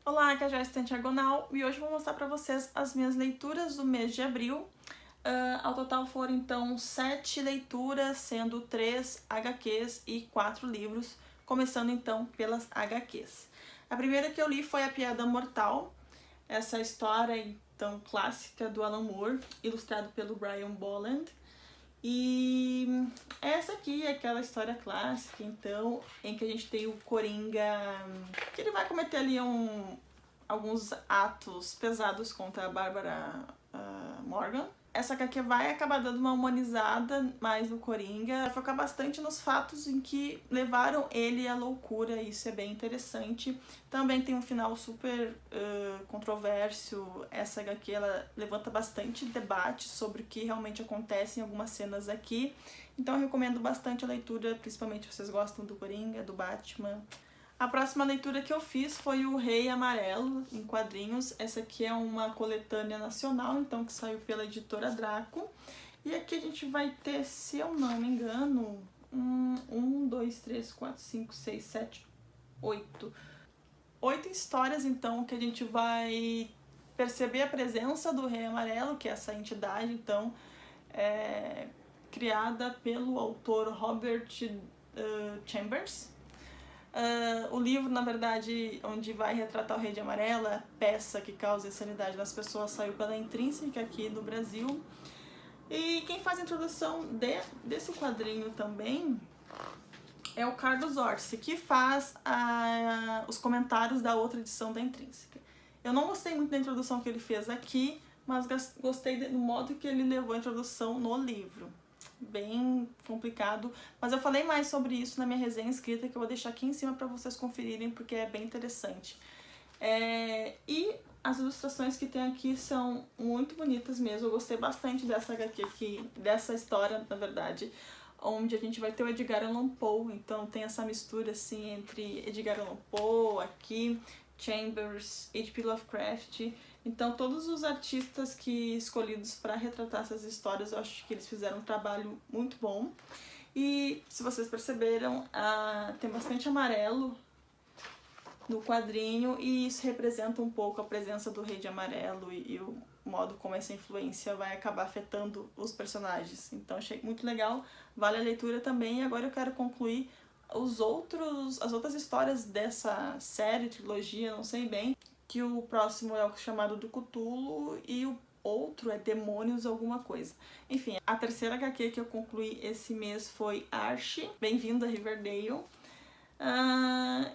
Olá, aqui é a Jéssica Diagonal e hoje eu vou mostrar para vocês as minhas leituras do mês de abril. Ao total foram então 7 leituras, sendo 3 HQs e 4 livros, começando então pelas HQs. A primeira que eu li foi A Piada Mortal, essa história então clássica do Alan Moore, ilustrado pelo Brian Bolland. E essa aqui é aquela história clássica, então, em que a gente tem o Coringa, que ele vai cometer ali alguns atos pesados contra a Bárbara Morgan. Essa HQ vai acabar dando uma humanizada mais no Coringa, vai focar bastante nos fatos em que levaram ele à loucura, isso é bem interessante. Também tem um final super controverso. Essa HQ ela levanta bastante debate sobre o que realmente acontece em algumas cenas aqui, então eu recomendo bastante a leitura, principalmente se vocês gostam do Coringa, do Batman. A próxima leitura que eu fiz foi o Rei Amarelo, em quadrinhos. Essa aqui é uma coletânea nacional, então, que saiu pela editora Draco. E aqui a gente vai ter, se eu não me engano, 8 histórias, então, que a gente vai perceber a presença do Rei Amarelo, que é essa entidade, então, criada pelo autor Robert Chambers. O livro, na verdade, onde vai retratar o Rei de Amarelo, a peça que causa insanidade nas pessoas, saiu pela Intrínseca aqui no Brasil. E quem faz a introdução desse quadrinho também é o Carlos Orsi, que faz os comentários da outra edição da Intrínseca. Eu não gostei muito da introdução que ele fez aqui, mas gostei do modo que ele levou a introdução no livro. Bem complicado, mas eu falei mais sobre isso na minha resenha escrita, que eu vou deixar aqui em cima para vocês conferirem, porque é bem interessante. E as ilustrações que tem aqui são muito bonitas mesmo. Eu gostei bastante dessa HQ aqui, dessa história, na verdade, onde a gente vai ter o Edgar Allan Poe. Então tem essa mistura assim entre Edgar Allan Poe aqui, Chambers, H.P. Lovecraft. Então todos os artistas escolhidos para retratar essas histórias, eu acho que eles fizeram um trabalho muito bom. E se vocês perceberam, tem bastante amarelo no quadrinho, e isso representa um pouco a presença do Rei de Amarelo e o modo como essa influência vai acabar afetando os personagens. Então achei muito legal, vale a leitura também. E agora eu quero concluir as outras histórias dessa série, trilogia, não sei bem, que o próximo é o chamado do Cthulhu e o outro é Demônios alguma coisa. Enfim, a terceira HQ que eu concluí esse mês foi Archie, Bem-vindo a Riverdale.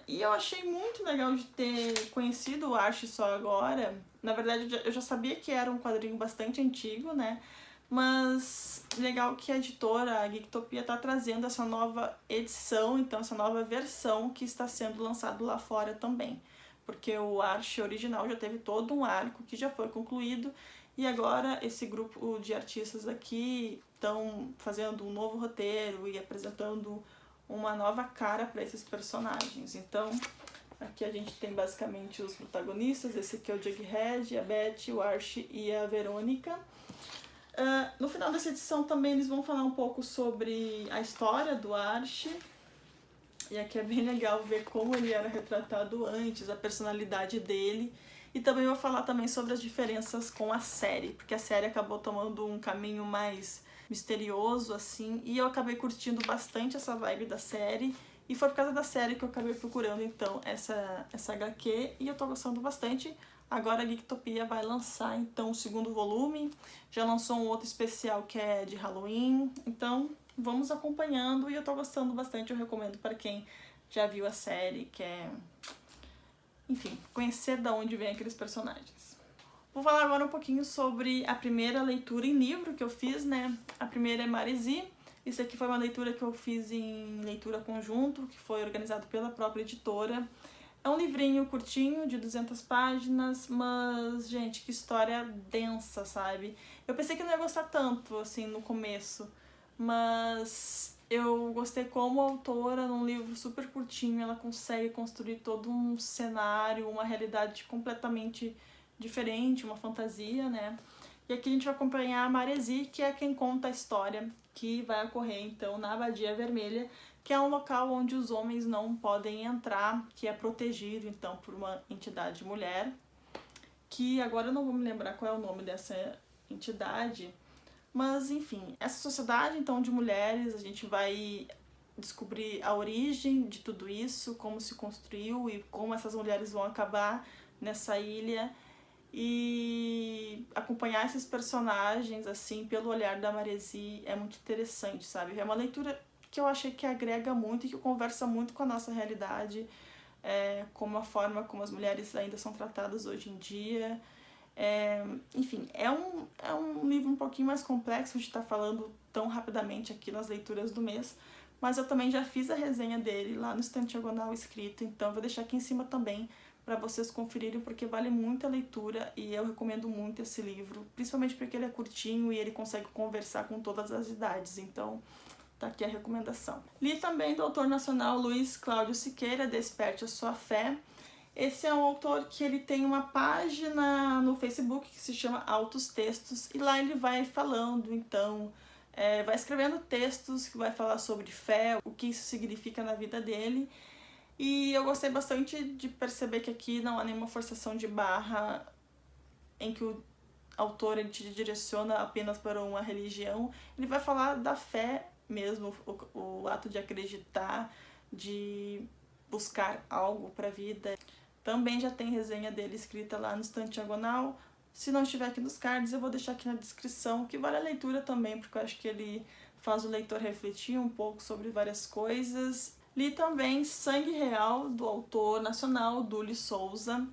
E eu achei muito legal de ter conhecido o Archie só agora. Na verdade, eu já sabia que era um quadrinho bastante antigo, né? Mas legal que a editora, a Geektopia, está trazendo essa nova edição, então essa nova versão que está sendo lançado lá fora também. Porque o Archie original já teve todo um arco que já foi concluído, e agora esse grupo de artistas aqui estão fazendo um novo roteiro e apresentando uma nova cara para esses personagens. Então aqui a gente tem basicamente os protagonistas. Esse aqui é o Jughead, a Betty, o Archie e a Verônica. No final dessa edição também eles vão falar um pouco sobre a história do Archie, e aqui é bem legal ver como ele era retratado antes, a personalidade dele. E também vou falar também sobre as diferenças com a série, porque a série acabou tomando um caminho mais misterioso, assim, e eu acabei curtindo bastante essa vibe da série, e foi por causa da série que eu acabei procurando, então, essa HQ, e eu tô gostando bastante. Agora a Geektopia vai lançar, então, o segundo volume, já lançou um outro especial que é de Halloween, então vamos acompanhando, e eu tô gostando bastante. Eu recomendo para quem já viu a série, quer, enfim, conhecer de onde vem aqueles personagens. Vou falar agora um pouquinho sobre a primeira leitura em livro que eu fiz, né? A primeira é Maresi. Isso aqui foi uma leitura que eu fiz em leitura conjunto, que foi organizado pela própria editora. É um livrinho curtinho, de 200 páginas, mas, gente, que história densa, sabe? Eu pensei que não ia gostar tanto, assim, no começo, mas eu gostei como a autora, num livro super curtinho, ela consegue construir todo um cenário, uma realidade completamente diferente, uma fantasia, né? E aqui a gente vai acompanhar a Maresi, que é quem conta a história que vai ocorrer, então, na Abadia Vermelha, que é um local onde os homens não podem entrar, que é protegido então por uma entidade mulher, que agora eu não vou me lembrar qual é o nome dessa entidade, mas enfim, essa sociedade então de mulheres, a gente vai descobrir a origem de tudo isso, como se construiu e como essas mulheres vão acabar nessa ilha, e acompanhar esses personagens assim pelo olhar da Máresi é muito interessante, sabe? É uma leitura que eu achei que agrega muito e que conversa muito com a nossa realidade, como a forma como as mulheres ainda são tratadas hoje em dia. Enfim, é um livro um pouquinho mais complexo, a gente está falando tão rapidamente aqui nas leituras do mês, mas eu também já fiz a resenha dele lá no Estante Diagonal escrito, então vou deixar aqui em cima também para vocês conferirem, porque vale muito a leitura e eu recomendo muito esse livro, principalmente porque ele é curtinho e ele consegue conversar com todas as idades, então tá aqui a recomendação. Li também do autor nacional Luiz Cláudio Siqueira, Desperte a Sua Fé. Esse é um autor que ele tem uma página no Facebook que se chama Altos Textos, e lá ele vai falando, então, vai escrevendo textos que vai falar sobre fé, o que isso significa na vida dele. E eu gostei bastante de perceber que aqui não há nenhuma forçação de barra em que o autor ele te direciona apenas para uma religião. Ele vai falar da fé mesmo, o ato de acreditar, de buscar algo para a vida. Também já tem resenha dele escrita lá no Estante Diagonal. Se não estiver aqui nos cards, eu vou deixar aqui na descrição, que vale a leitura também, porque eu acho que ele faz o leitor refletir um pouco sobre várias coisas. Li também Sangue Real, do autor nacional Dully Souza.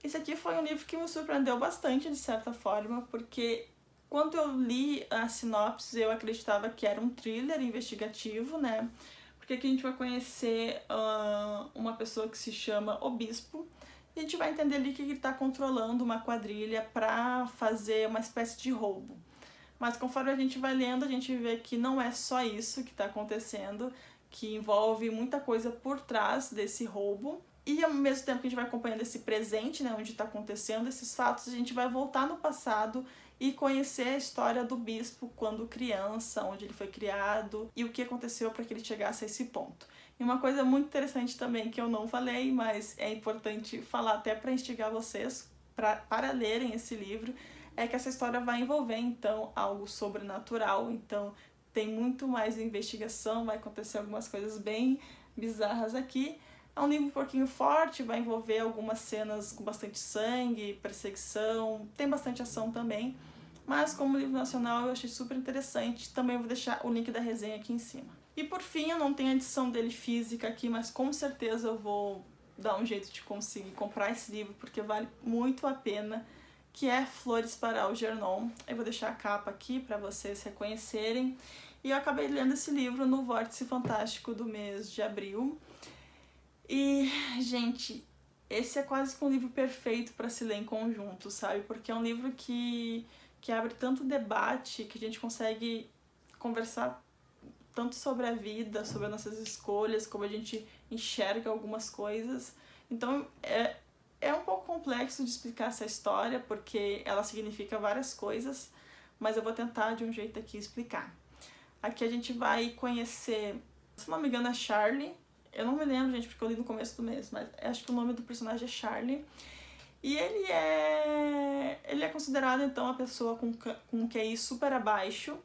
Esse aqui foi um livro que me surpreendeu bastante, de certa forma, porque quando eu li a sinopse, eu acreditava que era um thriller investigativo, né? Porque aqui a gente vai conhecer uma pessoa que se chama O Bispo, e a gente vai entender ali que ele está controlando uma quadrilha para fazer uma espécie de roubo. Mas conforme a gente vai lendo, a gente vê que não é só isso que está acontecendo, que envolve muita coisa por trás desse roubo. E ao mesmo tempo que a gente vai acompanhando esse presente, né, onde está acontecendo esses fatos, a gente vai voltar no passado e conhecer a história do bispo quando criança, onde ele foi criado e o que aconteceu para que ele chegasse a esse ponto. E uma coisa muito interessante também que eu não falei, mas é importante falar até para instigar vocês para lerem esse livro, é que essa história vai envolver então algo sobrenatural, então tem muito mais investigação, vai acontecer algumas coisas bem bizarras aqui. É um livro um pouquinho forte, vai envolver algumas cenas com bastante sangue, perseguição, tem bastante ação também. Mas como livro nacional eu achei super interessante, também vou deixar o link da resenha aqui em cima. E por fim, eu não tenho a edição dele física aqui, mas com certeza eu vou dar um jeito de conseguir comprar esse livro, porque vale muito a pena, que é Flores para Algernon. Eu vou deixar a capa aqui para vocês reconhecerem. E eu acabei lendo esse livro no Vórtice Fantástico do mês de abril. E, gente, esse é quase que um livro perfeito para se ler em conjunto, sabe? Porque é um livro que abre tanto debate, que a gente consegue conversar tanto sobre a vida, sobre as nossas escolhas, como a gente enxerga algumas coisas. Então, é um pouco complexo de explicar essa história, porque ela significa várias coisas, mas eu vou tentar de um jeito aqui explicar. Aqui a gente vai conhecer, se não me engano, a Charlie. Eu não me lembro, gente, porque eu li no começo do mês, mas acho que o nome do personagem é Charlie. E ele é considerado, então, uma pessoa com um QI super abaixo.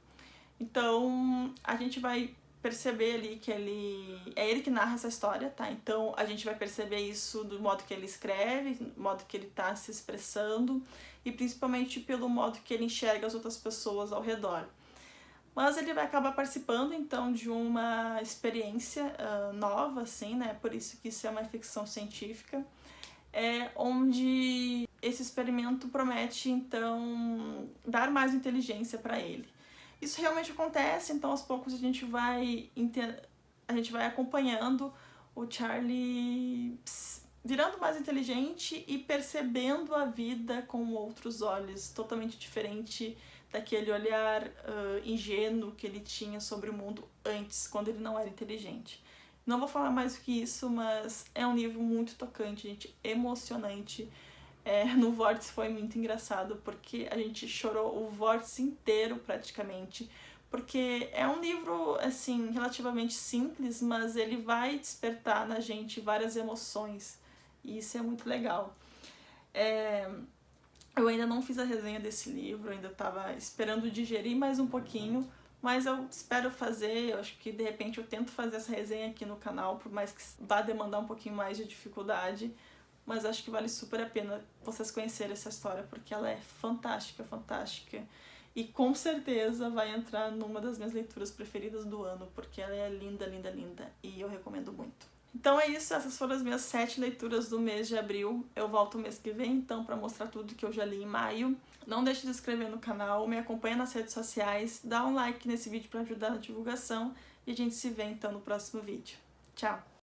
Então, a gente vai perceber ali que é ele que narra essa história, tá? Então, a gente vai perceber isso do modo que ele escreve, do modo que ele tá se expressando e principalmente pelo modo que ele enxerga as outras pessoas ao redor. Mas ele vai acabar participando, então, de uma experiência nova, assim, né? Por isso que isso é uma ficção científica, onde esse experimento promete, então, dar mais inteligência para ele. Isso realmente acontece, então, aos poucos a gente vai acompanhando o Charlie virando mais inteligente e percebendo a vida com outros olhos, totalmente diferente daquele olhar ingênuo que ele tinha sobre o mundo antes, quando ele não era inteligente. Não vou falar mais do que isso, mas é um livro muito tocante, gente, emocionante. No Vórtice foi muito engraçado, porque a gente chorou o Vórtice inteiro, praticamente, porque é um livro, assim, relativamente simples, mas ele vai despertar na gente várias emoções, e isso é muito legal. Eu ainda não fiz a resenha desse livro, ainda estava esperando digerir mais um pouquinho, mas eu espero fazer, eu acho que de repente eu tento fazer essa resenha aqui no canal, por mais que vá demandar um pouquinho mais de dificuldade, mas acho que vale super a pena vocês conhecerem essa história, porque ela é fantástica, fantástica. E com certeza vai entrar numa das minhas leituras preferidas do ano, porque ela é linda, linda, linda, e eu recomendo muito. Então é isso, essas foram as minhas 7 leituras do mês de abril. Eu volto mês que vem, então, para mostrar tudo que eu já li em maio. Não deixe de se inscrever no canal, me acompanha nas redes sociais, dá um like nesse vídeo para ajudar na divulgação, e a gente se vê então no próximo vídeo. Tchau!